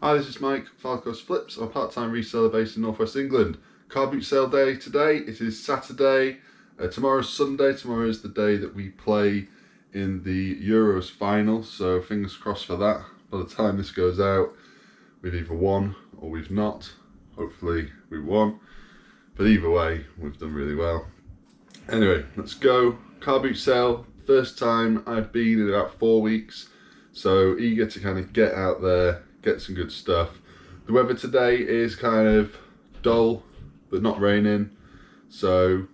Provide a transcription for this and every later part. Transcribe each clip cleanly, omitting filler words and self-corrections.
Hi, this is Mike, Fylde Coast Flips. I'm a part-time reseller based in North West England. Car boot sale day today. It is Saturday. Tomorrow's Sunday. Tomorrow is the day that we play in the Euros final, so fingers crossed for that. By the time this goes out, we've either won or we've not. Hopefully we won, but either way, we've done really well. Anyway, let's go. Car boot sale. First time I've been in about 4 weeks, so eager to kind of get out there, get some good stuff. The weather today is kind of dull, but not raining, so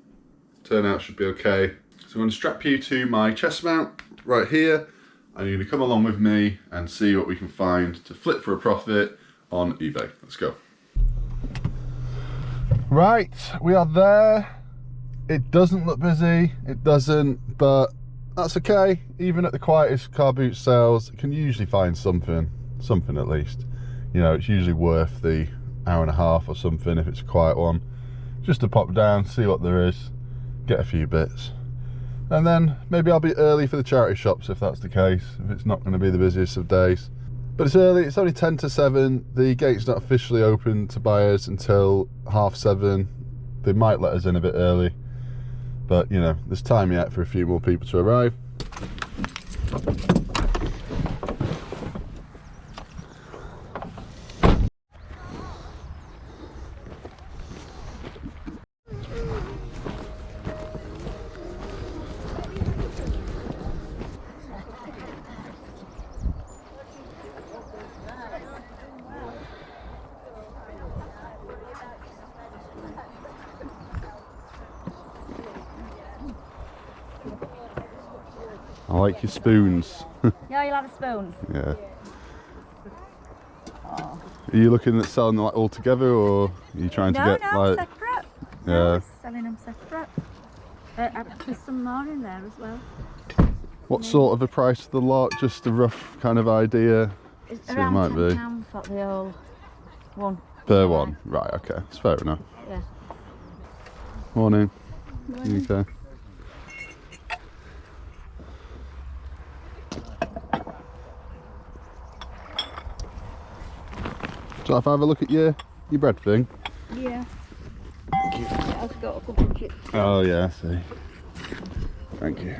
turnout should be okay. So I'm going to strap you to my chest mount right here, and you're going to come along with me and see what we can find to flip for a profit on eBay. Let's go. Right, we are there. It doesn't look busy, it doesn't, but that's okay. Even at the quietest car boot sales, you can usually find something at least. You know, it's usually worth the hour and a half or something if it's a quiet one, just to pop down, see what there is, get a few bits, and then maybe I'll be early for the charity shops if that's the case, if it's not going to be the busiest of days. But it's early, it's only 10 to 7, the gate's not officially open to buyers until 7:30. They might let us in a bit early, but you know, there's time yet for a few more people to arrive. I like your spoons. Yeah, you'll have a spoon. Yeah. Oh. Are you looking at selling them like all together, or are you trying to get like separate? Yeah. No, selling them separate. There's some more in there as well. What sort of a price for the lot? Just a rough kind of idea. It's so around it might £10 be for the whole one. per one. Right. Okay. It's fair enough. Yeah. Morning. Morning. Okay. So if I have a look at your bread thing? Yeah. Thank you. I've got a couple of chips. Oh yeah, I see. Thank you.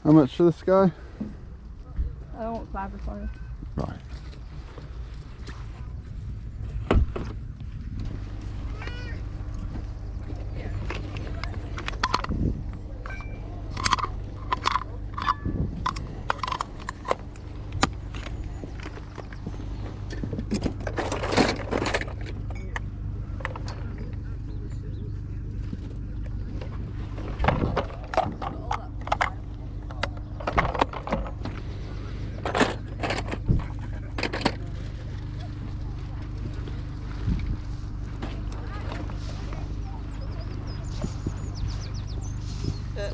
How much for this guy? I want 5 for you. Right.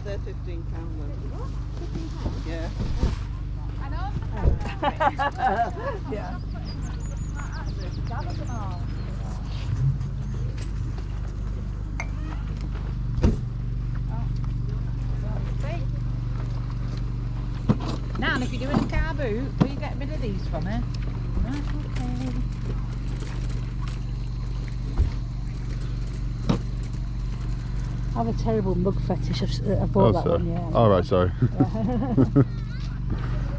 They're £15 though. Yeah. I know. Yeah. Now, if you're doing a car boot, will you get rid of these from me? Right, okay. I have a terrible mug fetish. I bought that one, yeah. Oh, right, sorry. Yeah.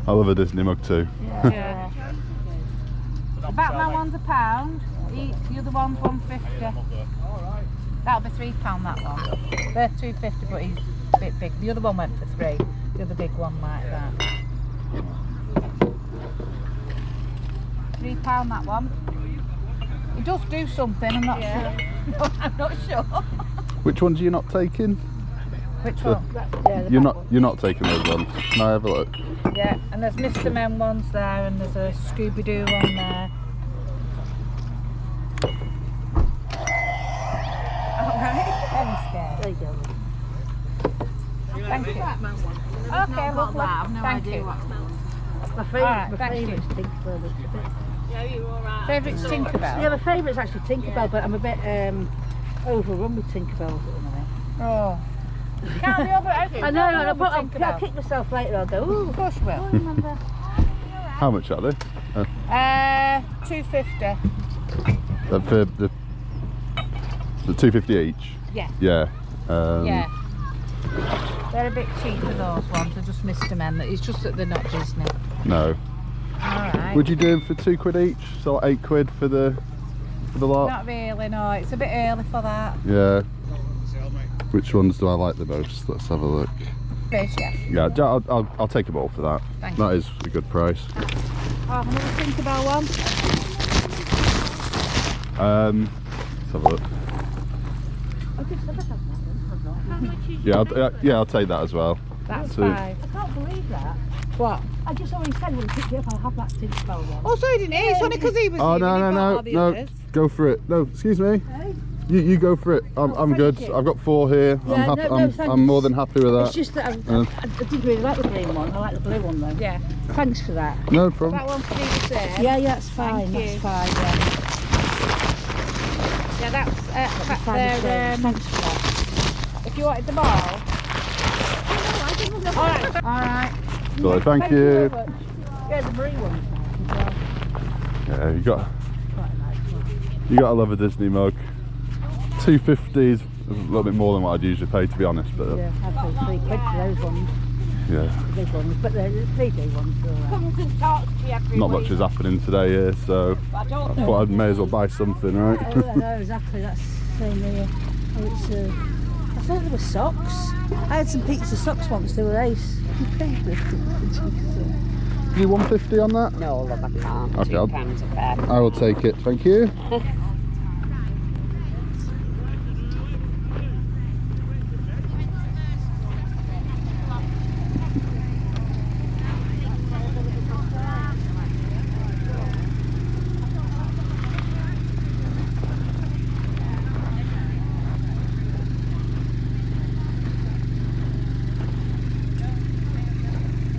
I love a Disney mug too. Yeah. The Batman one's £1 each, the other one's £1.50. That'll be £3 that one. They're £2.50, but he's a bit big. The other one went for £3. The other big one like that. £3 that one. It does do something, I'm not sure. No, I'm not sure. Which ones are you not taking? Which one? Yeah, you're not taking those ones. Can I have a look? Yeah, and there's Mr. Men ones there, and there's a Scooby-Doo one there. Alright. Very scared. There you go. Thank you. Okay, lovely. Thank you. My favourite's Tinkerbell. Favourite's Tinkerbell? Yeah, my favourite's actually Tinkerbell, but I'm a bit overrun with Tinkerbell at the minute. Oh. Can't be over it. I know, I'll kick myself later, I'll go, ooh. Of course you will. Remember. How much are they? $2.50. For the $2.50 each? Yeah. Yeah. Yeah. They're a bit cheaper, those ones. I just missed them in. It's just that they're not Disney. No. Alright. Would you do them for £2 each? So like £8 for the lot? Not really, no. It's a bit early for that. Yeah. Which ones do I like the most? Let's have a look. Fish, yeah. Yeah, I'll take them all for that. Thank That is a good price. Oh, another Tinkerbell one. Let's have a look. Yeah, I'll take that as well. That's So- $5. I can't believe that. What? I just already said when I picked it up, I'll have that Tinkerbell one. Oh, so he didn't eat. It's only because he was Oh here and he bought all no, the no, others. go for it. No, excuse me. Hey? You go for it. I'm thank good. you. I've got 4 here. Yeah, I'm happy. no, I'm thanks. more than happy with that. It's just that I didn't really like the green one, I like the blue one though. Yeah. Thanks for that. No problem. That one for me the same. Yeah, that's fine, Thank that's you. fine, yeah. Yeah, that's Fine, they're, thanks for that. if you wanted them all. Alright. Alright. So thank you. very much. Yeah, the blue one. Yeah, you got Quite a nice one. you got to love a Disney mug. $2.50 is a little bit more than what I'd usually pay, to be honest. But Yeah, I'd say £3 for those ones, yeah, the big ones, but the 3D ones are alright. Comes and talks to you every not week. much is happening today here, so I I don't know. thought I may as well buy something, right? Oh, I know, exactly, that's the same here. Oh, it's, I thought there were socks. I had some pizza socks once, they were ace. You paid for You 150 on that? No, love, I can't. Okay, £2 a pair. I will take it. Thank you. Oh,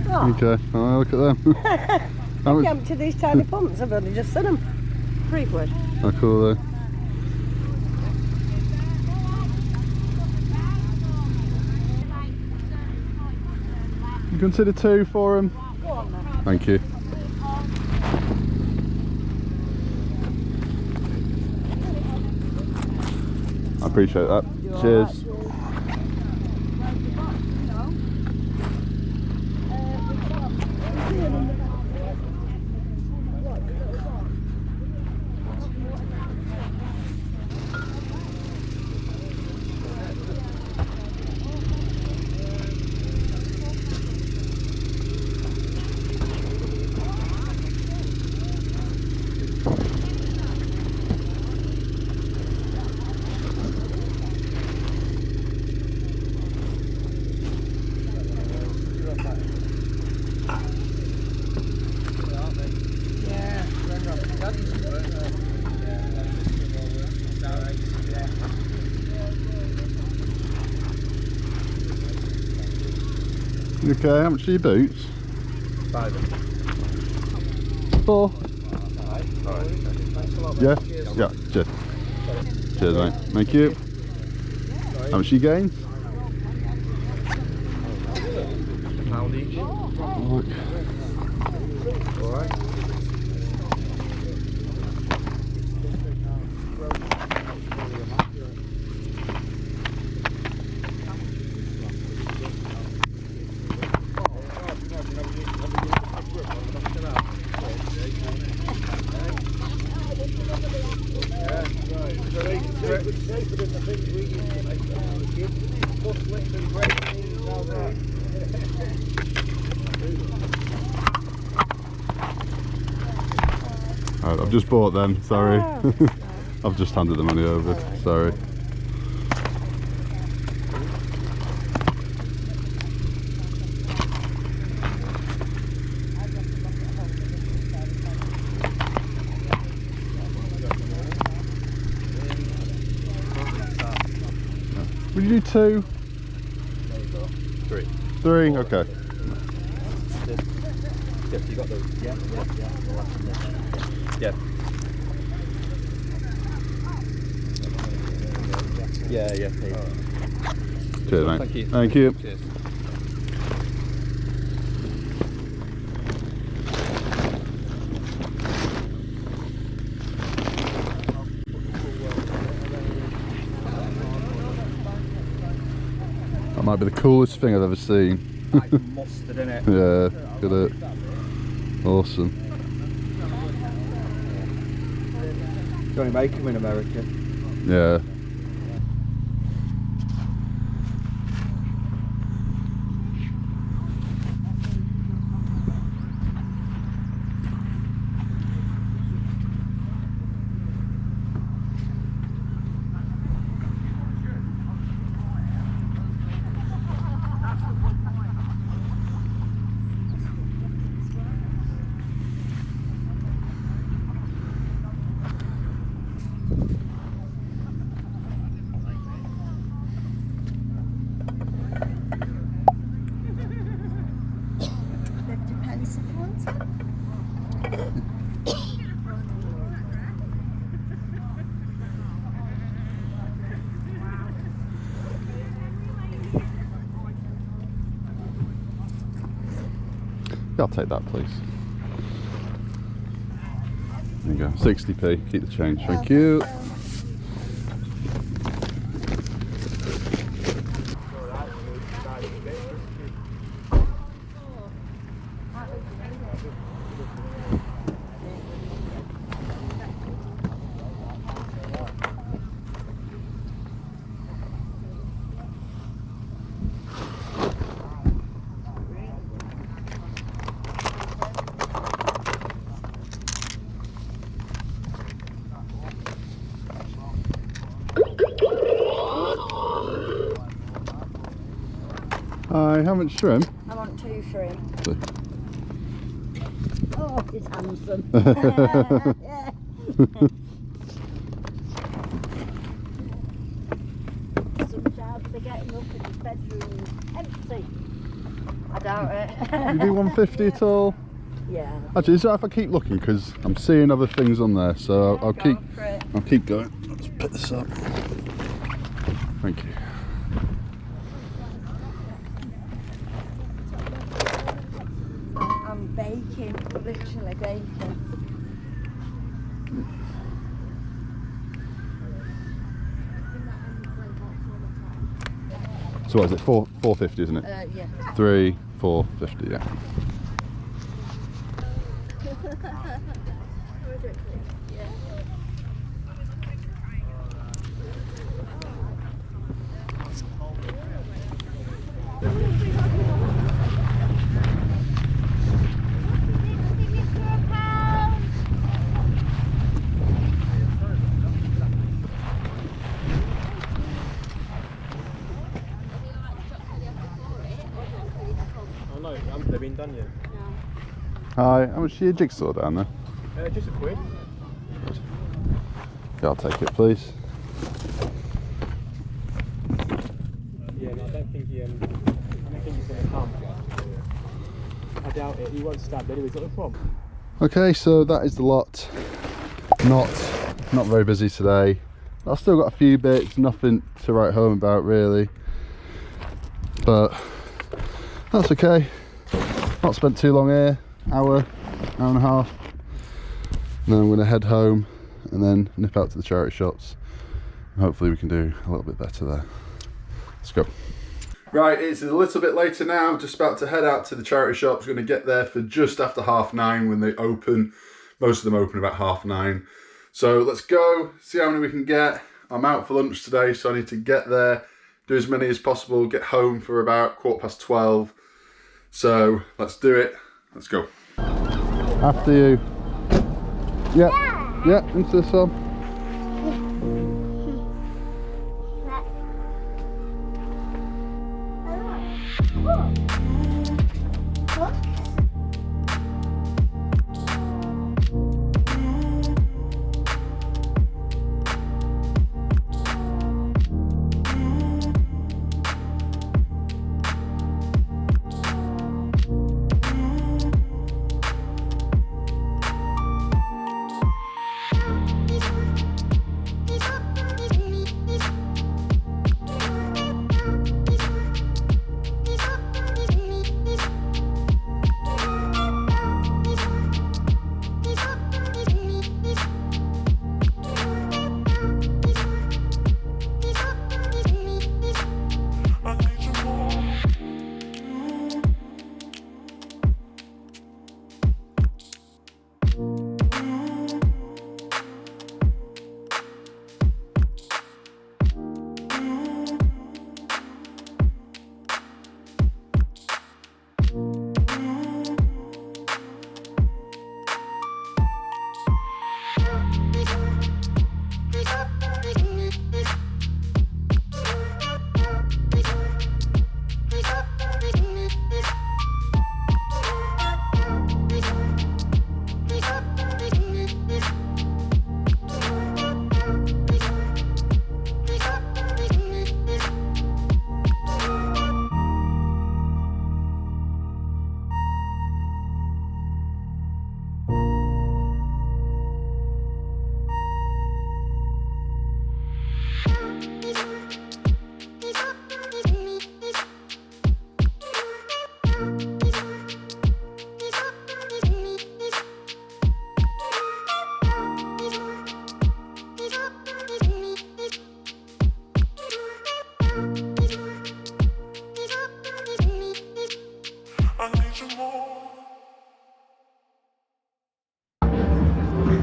Okay, I'll look at them. How much? Jump to these tiny pumps, I've only just seen them. £3. How cool are they? You consider 2 for him? Thank you. I appreciate that. Cheers. Okay, how much are your boots? 5. 4. Alright. Yeah? Yeah, cheers. Cheers, mate. Thank you. How much are you getting? £1 each. Alright. Alright, I've just bought them, sorry. I've just handed the money over, sorry. Would you do 2? 3. 3, okay. Yes, you got those. Yeah. Yeah. Yeah. Cheers, mate. Thank you. Thank you. Cheers. That might be the coolest thing I've ever seen. Like mustard, innit? Yeah, look at it. Awesome. You only make them in America. Yeah. I'll take that, please. There you go, 60p. Keep the change. Thank you. Hi, how much shrimp? I want 2 for him. Two. Oh, he's handsome. Yeah. Sometimes they get him up in his bedroom empty. I doubt it. You do 150 at all? Yeah. Actually, is that if I keep looking, because I'm seeing other things on there, so I'll keep going. Let's pick this up. Thank you. I'm baking, literally baking. So what is it? 450, isn't it? Yeah. 3, 450, yeah. Oh no, they've been done yet. Hi, how much is your jigsaw down there? Just £1. Yeah, I'll take it, please. Yeah, no, I don't think he's going to come. I doubt it. He won't stab anyway. Is that the problem? Okay, so that is the lot. Not very busy today. I've still got a few bits, nothing to write home about really, but that's okay. Not spent too long here, hour and a half. And then I'm going to head home and then nip out to the charity shops. And hopefully we can do a little bit better there. Let's go. Right, it's a little bit later now, just about to head out to the charity shops. Going to get there for just after 9:30 when they open. Most of them open about 9:30. So let's go, see how many we can get. I'm out for lunch today, so I need to get there, do as many as possible, get home for about 12:15. So let's do it, let's go. After you. Yeah, into this one.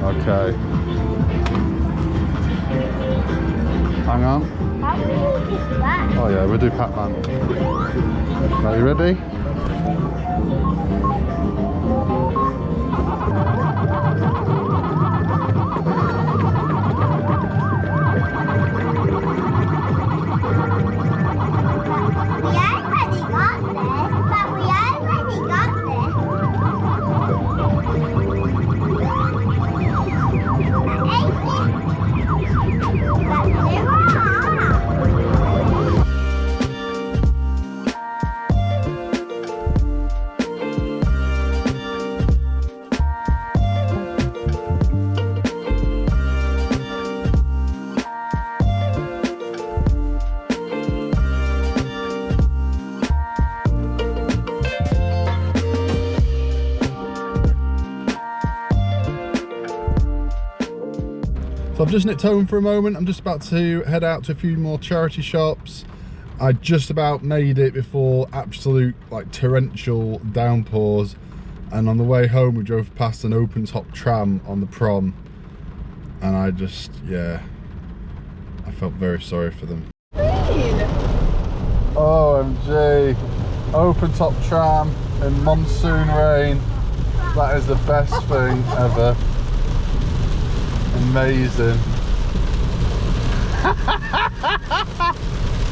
Okay. Hang on. How big is that? Oh yeah, we'll do Pac-Man. Are you ready? So I've just nipped home for a moment. I'm just about to head out to a few more charity shops. I just about made it before absolute like torrential downpours, and on the way home we drove past an open top tram on the prom, and I just, yeah, I felt very sorry for them. OMG, open top tram in monsoon rain. That is the best thing ever. Amazing.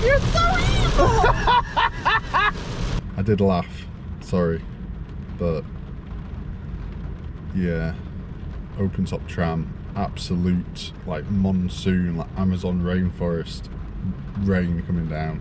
You're so evil! I did laugh, sorry, but yeah, open top tram, absolute like monsoon, like Amazon rainforest rain coming down.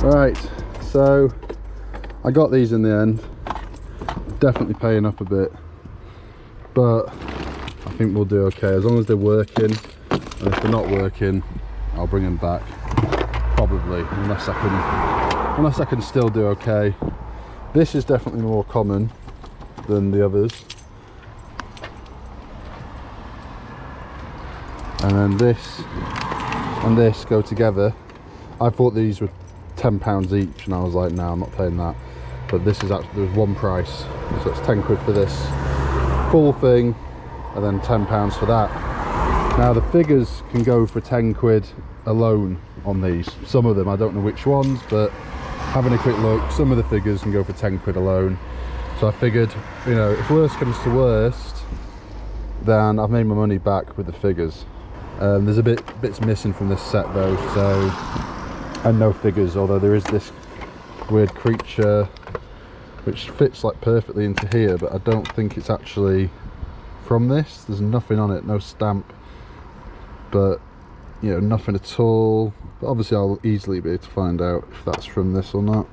Right, so I got these in the end. Definitely paying up a bit, but I think we'll do okay as long as they're working, and if they're not working I'll bring them back probably, unless I can still do okay. This is definitely more common than the others. and then this and this go together. I thought these were £10 each, and I was like, no, I'm not paying that. But this is actually, there's one price, so it's 10 quid for this full thing, and then £10 for that. Now the figures can go for 10 quid alone on these. Some of them, I don't know which ones, but having a quick look, some of the figures can go for 10 quid alone. So I figured, you know, if worst comes to worst, then I've made my money back with the figures. There's a bits missing from this set though, so, and no figures, although there is this weird creature which fits like perfectly into here, but I don't think it's actually from this. There's nothing on it, no stamp, but you know, nothing at all. But obviously I'll easily be able to find out if that's from this or not.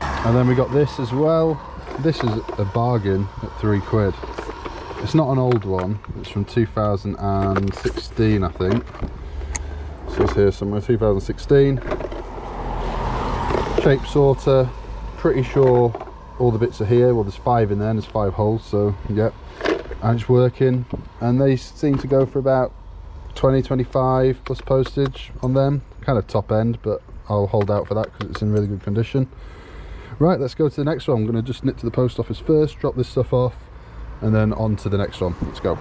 And then we got this as well. This is a bargain at 3 quid. It's not an old one, it's from 2016 I think. It says here somewhere 2016. Shape sorter, pretty sure all the bits are here. Well, there's 5 in there and there's 5 holes, so yeah. And it's working, and they seem to go for about 20-25 plus postage on them. Kind of top end, but I'll hold out for that because it's in really good condition. Right, let's go to the next one. I'm going to just nip to the post office first, drop this stuff off, and then on to the next one. Let's go.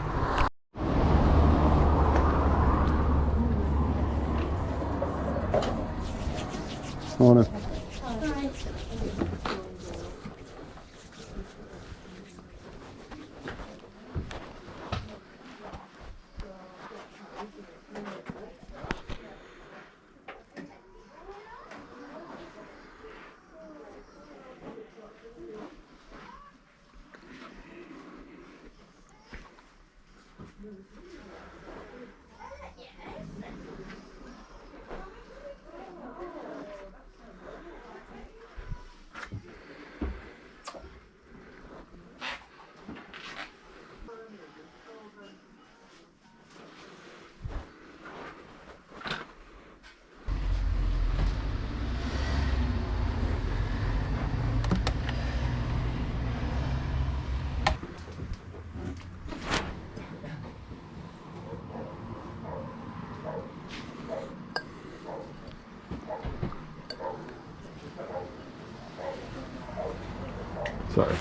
Morning. Sorry.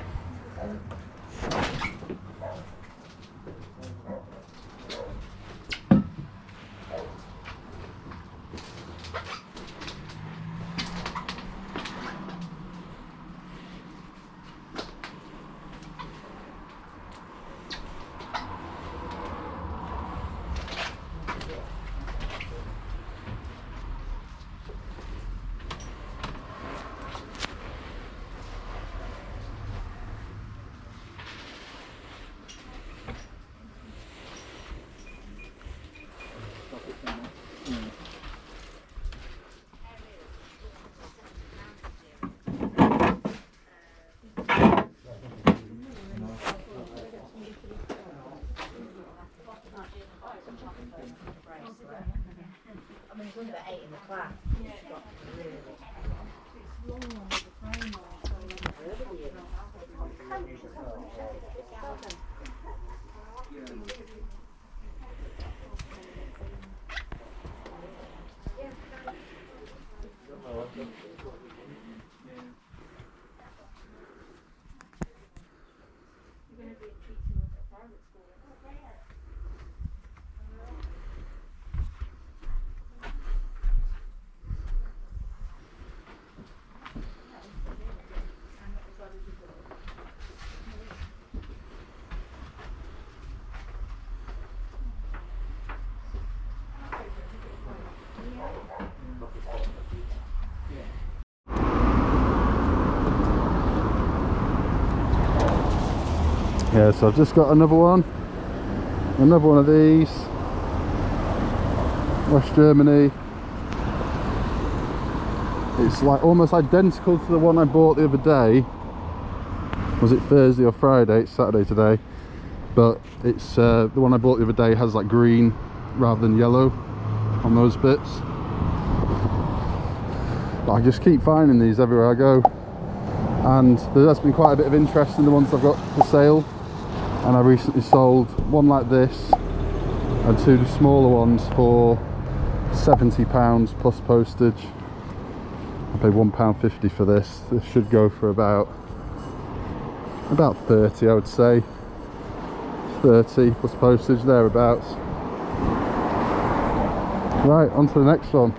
Yeah, so I've just got another one of these, West Germany. It's like almost identical to the one I bought the other day. Was it Thursday or Friday? It's Saturday today, but it's the one I bought the other day has like green rather than yellow on those bits. But I just keep finding these everywhere I go. and there has been quite a bit of interest in the ones I've got for sale, and I recently sold one like this and 2 smaller ones for £70 plus postage. I paid £1.50 for this. This should go for about 30, I would say. 30 plus postage, thereabouts. Right, on to the next one.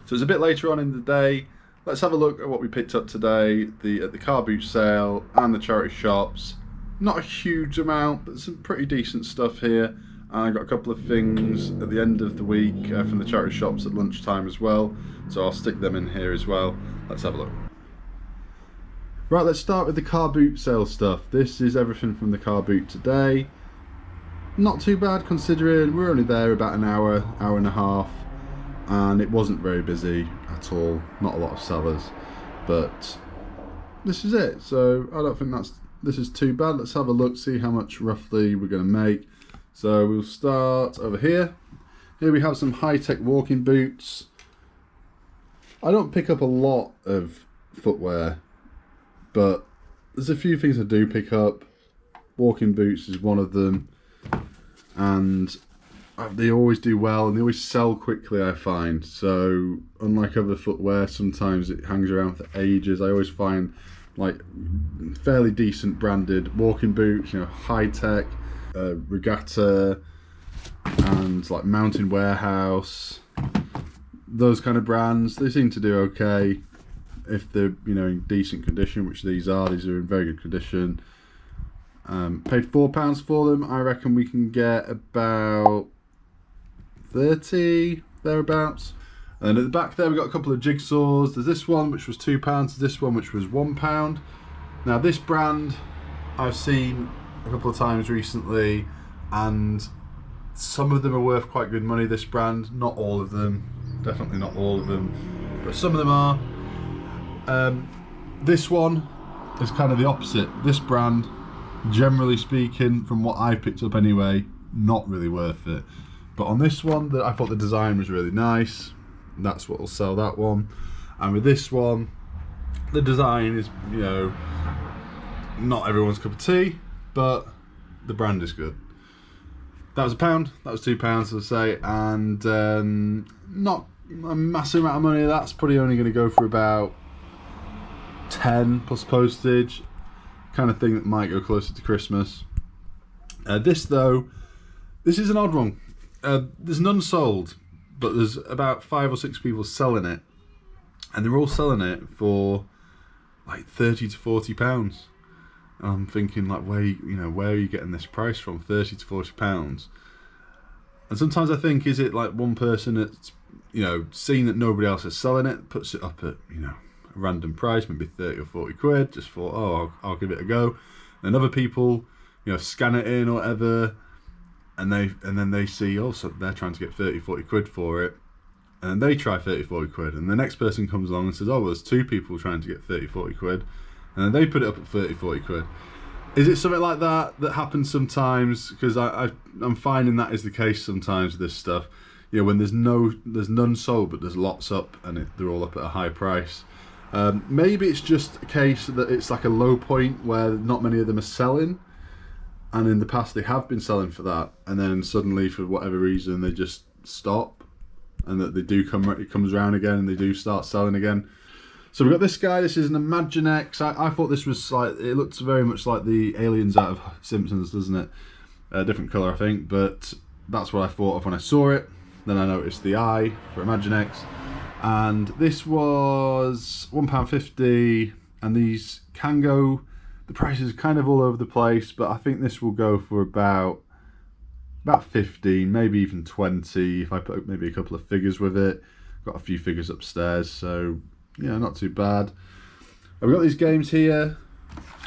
So it's a bit later on in the day. Let's have a look at what we picked up today at the car boot sale and the charity shops. Not a huge amount, but some pretty decent stuff here. And I got a couple of things at the end of the week from the charity shops at lunchtime as well. So I'll stick them in here as well. Let's have a look. Right, let's start with the car boot sale stuff. This is everything from the car boot today. Not too bad considering we're only there about an hour, hour and a half. And it wasn't very busy at all, not a lot of sellers, but this is it. So I don't think this is too bad. Let's have a look, see how much roughly we're going to make. So we'll start over here. Here we have some high-tech walking boots. I don't pick up a lot of footwear, but there's a few things I do pick up. Walking boots is one of them, and they always do well and they always sell quickly, I find. So unlike other footwear, sometimes it hangs around for ages. I always find like fairly decent branded walking boots, you know, high tech, Regatta, and like Mountain Warehouse, those kind of brands, they seem to do okay if they're, you know, in decent condition, which these are. These are in very good condition. Paid £4 for them. I reckon we can get about 30 thereabouts. And at the back there we've got a couple of jigsaws. There's this one which was £2, there's this one which was £1. Now this brand I've seen a couple of times recently, and some of them are worth quite good money. This brand, not all of them, definitely not all of them, but some of them are. This one is kind of the opposite. This brand, generally speaking, from what I've picked up anyway, not really worth it. But on this one, I thought the design was really nice. That's what will sell that one. And with this one, the design is, you know, not everyone's cup of tea, but the brand is good. That was £1, that was £2, as I say, and not a massive amount of money. That's probably only going to go for about 10 plus postage, kind of thing that might go closer to Christmas. This though, this is an odd one. There's none sold, but there's about 5 or 6 people selling it, and they're all selling it for like £30 to £40. And I'm thinking, like, where are you getting this price from? £30 to £40. And sometimes I think, is it like one person that's, you know, seeing that nobody else is selling it, puts it up at, you know, a random price, maybe 30 or 40 quid, just thought, oh, I'll give it a go. And other people, you know, scan it in or whatever, and then they see, oh, so they're trying to get 30, 40 quid for it, and then they try 30, 40 quid, and the next person comes along and says, oh, well, there's 2 people trying to get 30, 40 quid, and then they put it up at 30, 40 quid. Is it something like that happens sometimes? Because I'm finding that is the case sometimes with this stuff. You know, when there's none sold, but there's lots up, and they're all up at a high price. Maybe it's just a case that it's like a low point where not many of them are selling, and in the past they have been selling for that, and then suddenly for whatever reason they just stop, and that they do come, it comes around again and they do start selling again. So we've got this guy. This is an Imaginext. I thought this was like, it looks very much like the aliens out of Simpsons, doesn't it? A different colour, I think, but that's what I thought of when I saw it. Then I noticed the eye for Imaginext, and this was £1.50, and these can go, the price is kind of all over the place, but I think this will go for about 15, maybe even 20 if I put maybe a couple of figures with it. Got a few figures upstairs, so yeah, not too bad. I've got these games here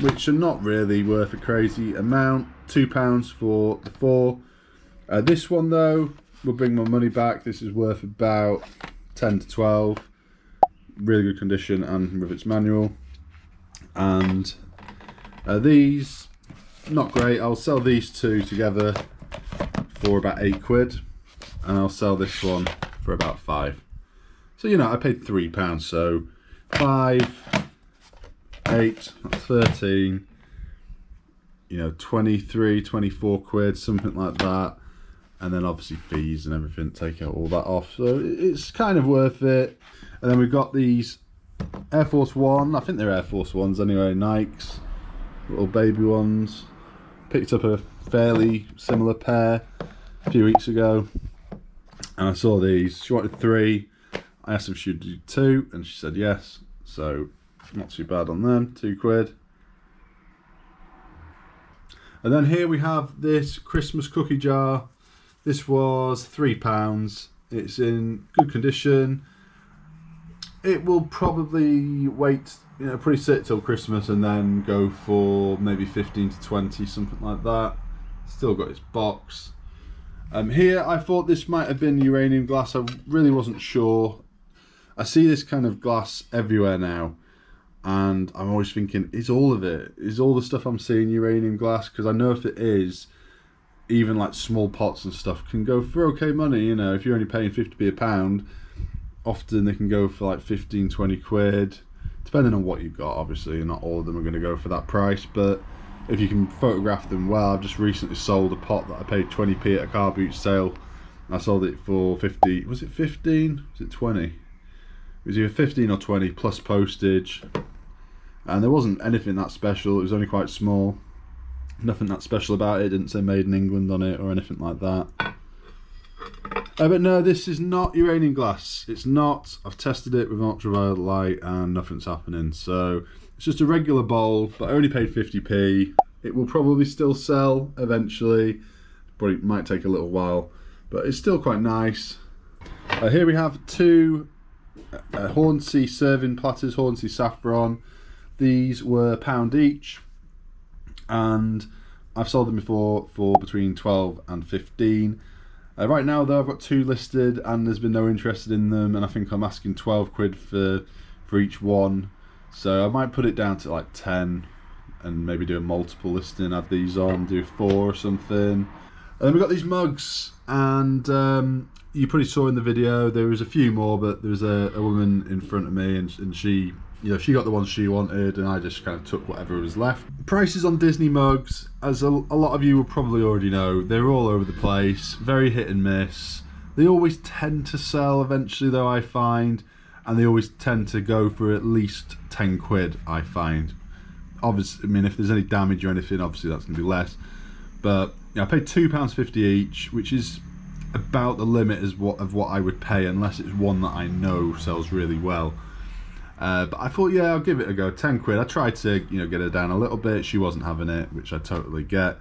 which are not really worth a crazy amount. £2 for the 4. This one though will bring my money back. This is worth about 10 to 12. Really good condition and with its manual. And these, not great. I'll sell these two together for about £8, and I'll sell this one for about 5. So you know, I paid £3, so 5, 8, that's 13, you know, 23, 24 quid, something like that. And then obviously fees and everything, take out all that off. So it's kind of worth it. And then we've got these Air Force One, I think they're Air Force Ones anyway, Nikes, little baby ones. Picked up a fairly similar pair a few weeks ago, and I saw these. She wanted 3. I asked if she'd do 2, and she said yes. So not too bad on them, £2. And then here we have this Christmas cookie jar. This was £3. It's in good condition. It will probably wait, you know, probably sit till Christmas and then go for maybe 15 to 20, something like that. Still got its box. Here I thought this might have been uranium glass. I really wasn't sure. I see this kind of glass everywhere now, and I'm always thinking, is all of it, is all the stuff I'm seeing uranium glass? Because I know if it is, even like small pots and stuff can go for okay money. You know, if you're only paying 50p a pound, often they can go for like 15, 20 quid, depending on what you've got. Obviously not all of them are going to go for that price, but if you can photograph them well. I've just recently sold a pot that I paid 20p at a car boot sale. I sold it for 50, was it 15? Was it 20? It was either 15 or 20 plus postage, and there wasn't anything that special. It was only quite small, nothing that special about it. It didn't say made in England on it or anything like that. But no, this is not uranium glass. It's not. I've tested it with ultraviolet light and nothing's happening. So it's just a regular bowl, but I only paid 50p. It will probably still sell eventually, but it might take a little while, but it's still quite nice. Here we have 2 Hornsey serving platters, Hornsey saffron. These were £1 each, and I've sold them before for between 12 and 15. Right now though, I've got 2 listed and there's been no interest in them, and I think I'm asking 12 quid for each one. So I might put it down to like 10 and maybe do a multiple listing, add these on, do 4 or something. And then we've got these mugs, and you probably saw in the video there was a few more, but there was a woman in front of me, and she, you know, she got the ones she wanted, and I just kind of took whatever was left. Prices on Disney mugs, as a lot of you will probably already know, they're all over the place, very hit and miss. They always tend to sell eventually though, I find, and they always tend to go for at least 10 quid, I find. Obviously, I mean, if there's any damage or anything, obviously that's going to be less. But yeah, I paid £2.50 each, which is about the limit of what I would pay, unless it's one that I know sells really well. But I thought, yeah, I'll give it a go. 10 quid. I tried to, you know, get her down a little bit. She wasn't having it, which I totally get.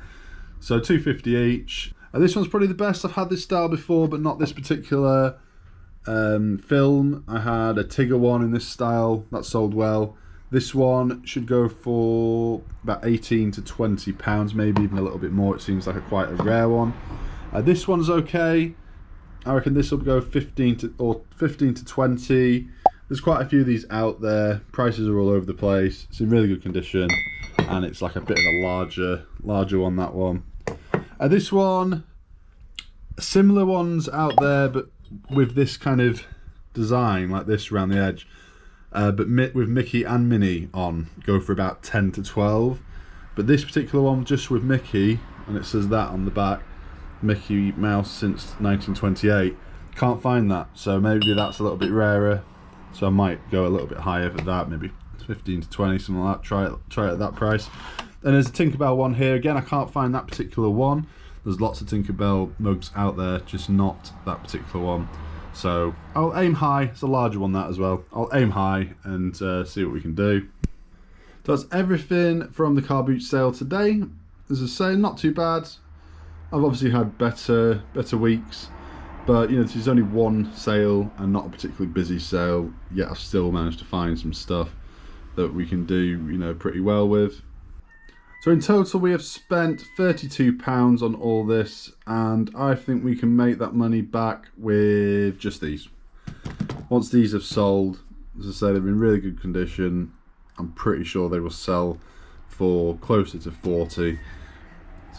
So £2.50 each. This one's probably the best. I've had this style before, but not this particular film. I had a Tigger one in this style that sold well. This one should go for about 18 to 20 pounds, maybe even a little bit more. It seems like quite a rare one. This one's okay. I reckon this will go 15 to 20. There's quite a few of these out there. Prices are all over the place. It's in really good condition, and it's like a bit of a larger one, that one. This one, similar ones out there, but with this kind of design like this around the edge, but with Mickey and Minnie on, go for about 10 to 12. But this particular one, just with Mickey, and it says that on the back, Mickey Mouse since 1928. Can't find that, so maybe that's a little bit rarer, so I might go a little bit higher for that, maybe 15 to 20, something like that. Try it at that price. And there's a Tinkerbell one here. Again, I can't find that particular one. There's lots of Tinkerbell mugs out there, just not that particular one. So I'll aim high. It's a larger one, that as well. I'll aim high and see what we can do. So that's everything from the car boot sale today. As I say, not too bad. I've obviously had better weeks, but you know, this is only one sale and not a particularly busy sale, yet I've still managed to find some stuff that we can do, you know, pretty well with. So in total we have spent £32 on all this, and I think we can make that money back with just these. Once these have sold, as I say, they're in really good condition. I'm pretty sure they will sell for closer to 40.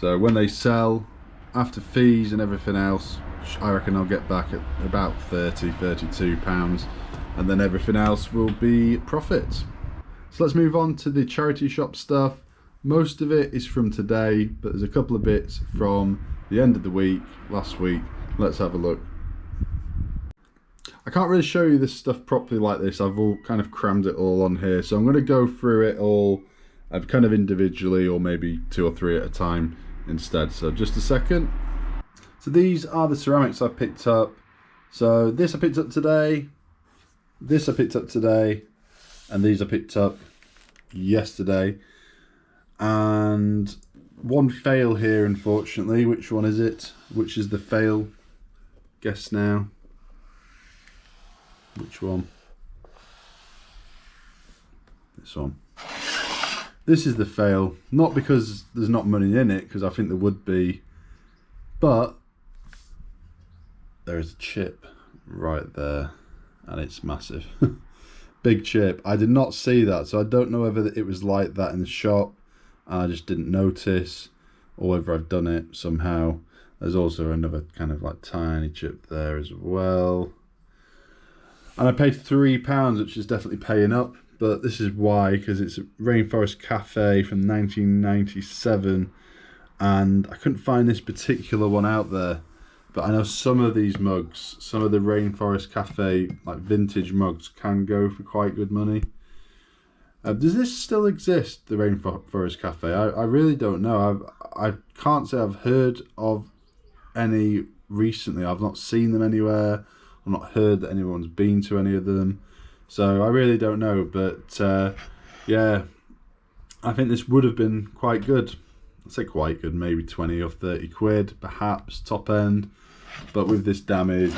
So when they sell, after fees and everything else, I reckon I'll get back at about £32, and then everything else will be profit. So let's move on to the charity shop stuff. Most of it is from today, but there's a couple of bits from the end of the week, last week. Let's have a look. I can't really show you this stuff properly like this. I've all kind of crammed it all on here, so I'm going to go through it all kind of individually, or maybe 2 or 3 at a time instead. So just a second. So these are the ceramics I picked up. So this I picked up today, this I picked up today, and these I picked up yesterday. And one fail here, unfortunately. Which one is it? Which is the fail? Guess now. Which one? This one. This is the fail. Not because there's not money in it, because I think there would be, but there is a chip right there, and it's massive. Big chip. I did not see that, so I don't know whether it was like that in the shop and I just didn't notice, or whether I've done it somehow. There's also another kind of like tiny chip there as well. And I paid £3, which is definitely paying up, but this is why, because it's a Rainforest Cafe from 1997, and I couldn't find this particular one out there. But I know some of these mugs, some of the Rainforest Cafe like vintage mugs, can go for quite good money. Does this still exist, the Rainforest Cafe? I really don't know. I can't say I've heard of any recently. I've not seen them anywhere. I've not heard that anyone's been to any of them. So I really don't know. But yeah, I think this would have been quite good. I'd say quite good, maybe 20 or 30 quid, perhaps, top end. But with this damage,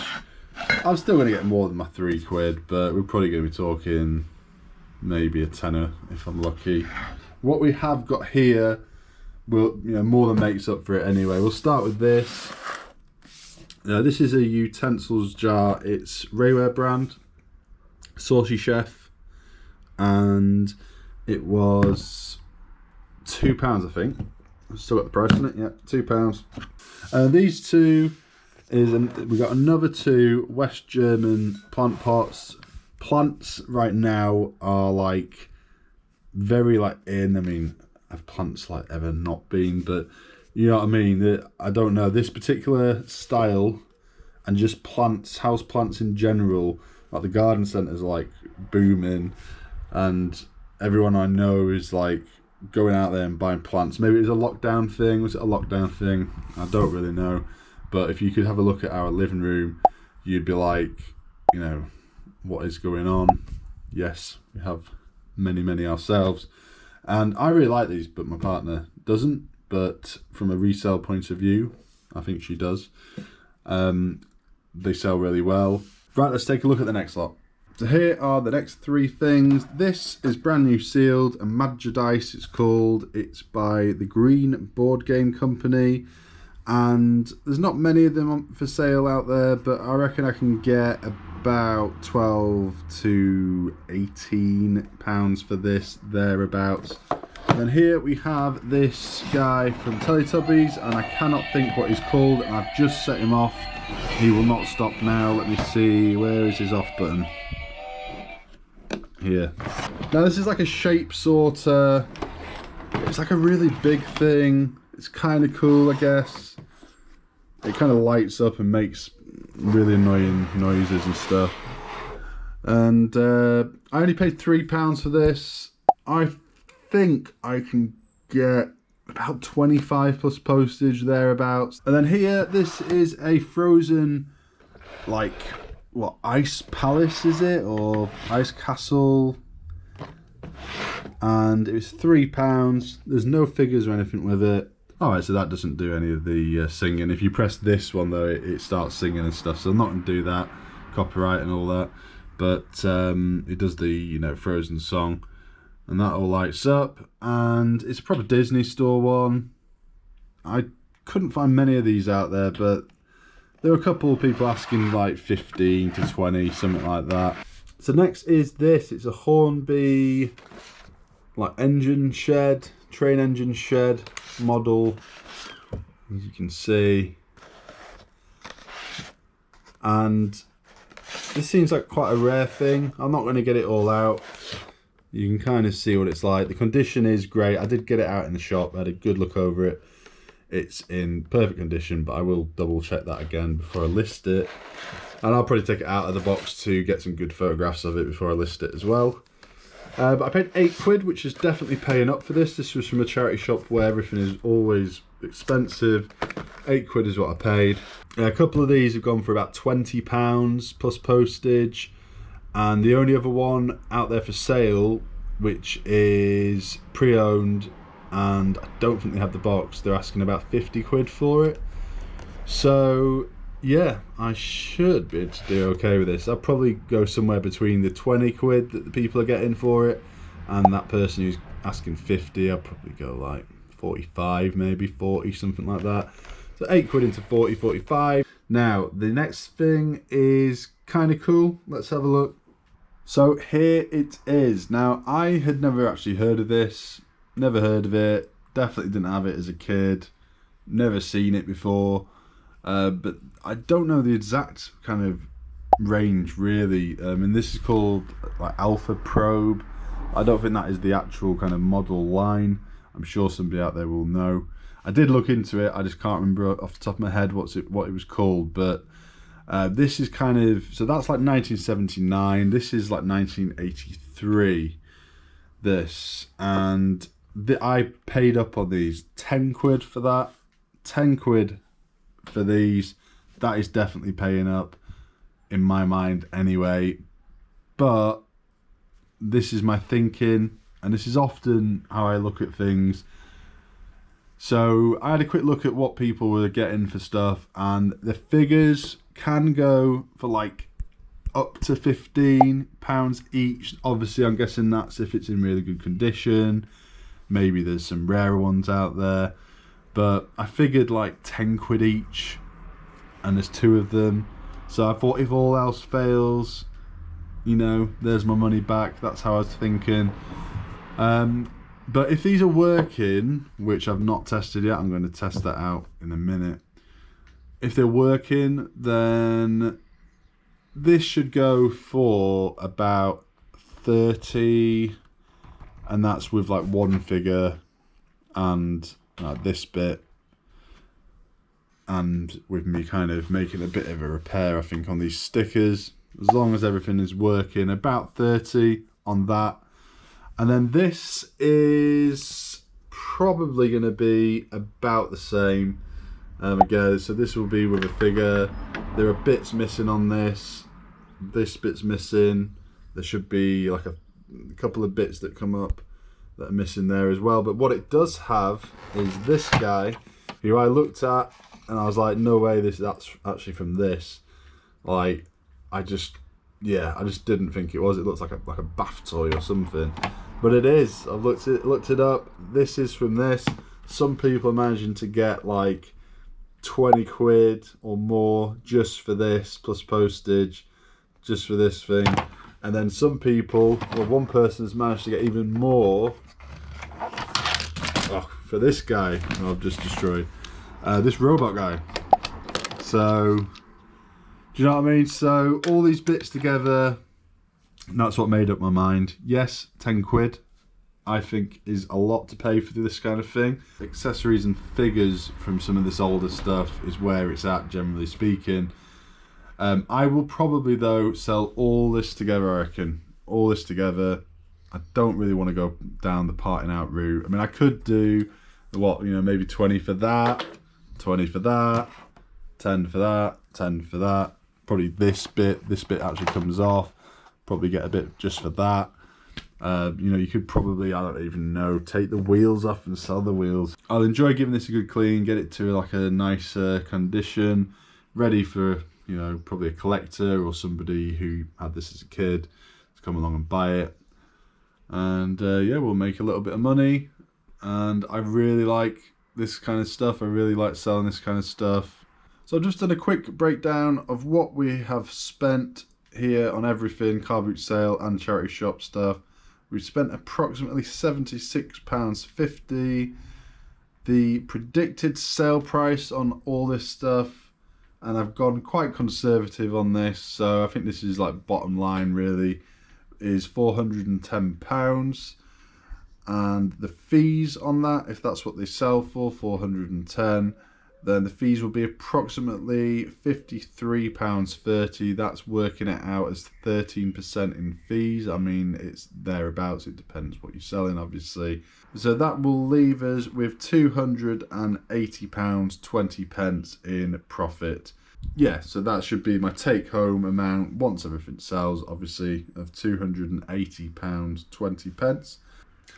I'm still going to get more than my 3 quid, but we're probably going to be talking maybe a tenner if I'm lucky. What we have got here will, you know, more than makes up for it anyway. We'll start with this. This is a utensils jar. It's Rayware brand, Saucy Chef, and it was £2, I think. I've still got the price on it. Yeah, £2. These two is, we got another 2 West German plant pots. Plants right now are like very like in. I mean, have plants like ever not been? But you know what I mean. I don't know, this particular style and just plants, house plants in general. Like the garden centres are like booming, and everyone I know is like going out there and buying plants. Maybe it's a lockdown thing. Was it a lockdown thing? I don't really know. But if you could have a look at our living room, you'd be like, you know, what is going on? Yes, we have many ourselves, and I really like these, but my partner doesn't. But from a resale point of view, I think she does. They sell really well. Right, let's take a look at the next lot. So here are the next 3 things. This is brand new sealed, a Madja dice it's called. It's by the Green Board Game Company, and there's not many of them for sale out there, but I reckon I can get about 12 to 18 pounds for this, thereabouts. And then here we have this guy from Teletubbies, and I cannot think what he's called, and I've just set him off. He will not stop now. Let me see, where is his off button? Here. Now this is like a shape sorter. It's like a really big thing. It's kind of cool, I guess. It kind of lights up and makes really annoying noises and stuff. And I only paid £3 for this. I think I can get about 25 plus postage thereabouts. And then here, this is a frozen, like, what, ice palace is it, or ice castle? And it was £3. There's no figures or anything with it. Alright, so that doesn't do any of the singing. If you press this one though, it starts singing and stuff, so I'm not going to do that, copyright and all that. But it does the, you know, Frozen song, and that all lights up. And it's a proper Disney store one. I couldn't find many of these out there, but there were a couple of people asking like 15 to 20, something like that. So next is this. It's a Hornby, like, engine shed, train engine shed model, as you can see. And this seems like quite a rare thing. I'm not going to get it all out. You can kind of see what it's like. The condition is great. I did get it out in the shop. I had a good look over it. It's in perfect condition, but I will double check that again before I list it. And I'll probably take it out of the box to get some good photographs of it before I list it as well. But I paid £8, which is definitely paying up for this. This was from a charity shop where everything is always expensive. £8 is what I paid. A couple of these have gone for about £20 plus postage. And the only other one out there for sale, which is pre-owned, and I don't think they have the box, they're asking about £50 for it. So yeah, I should be able to do okay with this. I'll probably go somewhere between the £20 that the people are getting for it and that person who's asking 50. I'll probably go like 45, maybe 40, something like that. So £8 into 40, 45. Now the next thing is kind of cool. Let's have a look. So here it is. Now I had never actually heard of this, never heard of it, definitely didn't have it as a kid, never seen it before. But I don't know the exact kind of range really. And this is called like Alpha Probe. I don't think that is the actual kind of model line. I'm sure somebody out there will know. I did look into it. I just can't remember off the top of my head what it was called. But this is kind of, so that's like 1979. This is like 1983. This, and I paid up on these. £10 for that. £10 for these. That is definitely paying up in my mind anyway. But this is my thinking, and this is often how I look at things. So I had a quick look at what people were getting for stuff, and the figures can go for like up to £15 each. Obviously I'm guessing that's if it's in really good condition. Maybe there's some rarer ones out there, but I figured like £10 each, and there's 2 of them. So I thought if all else fails, you know, there's my money back. That's how I was thinking. But if these are working, which I've not tested yet, I'm going to test that out in a minute. If they're working, then this should go for about 30, and that's with like one figure and this bit, and with me kind of making a bit of a repair, I think, on these stickers. As long as everything is working, about 30 on that. And then this is probably going to be about the same. Again, so this will be with a figure. There are bits missing on this. This bit's missing. There should be like a couple of bits that come up that are missing there as well. But what it does have is this guy, who I looked at and I was like, no way, that's actually from this. Like, I just didn't think it was. It looks like a bath toy or something. But it is. I've looked it up. This is from this. Some people are managing to get like £20 or more just for this, plus postage, just for this thing. And then some people, well, one person has managed to get even more for this guy I've just destroyed. This robot guy. So, do you know what I mean? So all these bits together, and that's what made up my mind. Yes, £10. I think is a lot to pay for this kind of thing. Accessories and figures from some of this older stuff is where it's at, generally speaking. I will probably, though, sell all this together, I reckon. All this together. I don't really want to go down the parting out route. I mean, I could do, what, you know, maybe 20 for that, 20 for that, 10 for that, 10 for that. Probably this bit actually comes off. Probably get a bit just for that. You know, you could probably, I don't even know, take the wheels off and sell the wheels. I'll enjoy giving this a good clean, get it to like a nice condition, ready for, you know, probably a collector or somebody who had this as a kid to come along and buy it. And yeah, we'll make a little bit of money. And I really like this kind of stuff. I really like selling this kind of stuff. So I've just done a quick breakdown of what we have spent here on everything, car boot sale and charity shop stuff. We've spent approximately £76.50. The predicted sale price on all this stuff, and I've gone quite conservative on this, so I think this is like bottom line really, is £410. And the fees on that, if that's what they sell for, 410, then the fees will be approximately £53.30. That's working it out as 13% in fees. I mean, it's thereabouts. It depends what you're selling, obviously. So that will leave us with £280.20 in profit. Yeah, so that should be my take-home amount once everything sells, obviously, of £280.20.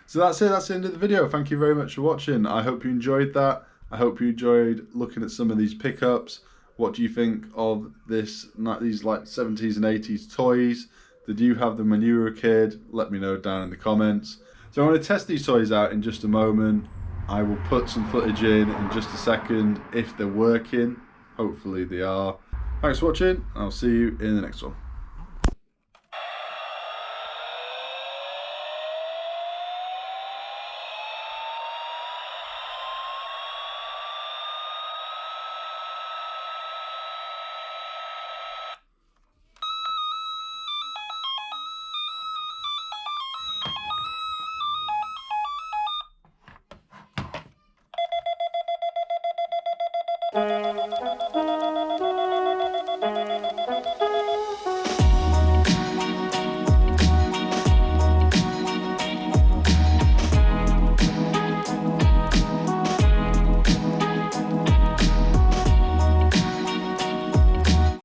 So that's it. That's the end of the video. Thank you very much for watching. I hope you enjoyed that. I hope you enjoyed looking at some of these pickups. What do you think of these like 70s and 80s toys? Did you have them when you were a kid? Let me know down in the comments. So I'm going to test these toys out in just a moment. I will put some footage in just a second if they're working. Hopefully they are. Thanks for watching. I'll see you in the next one.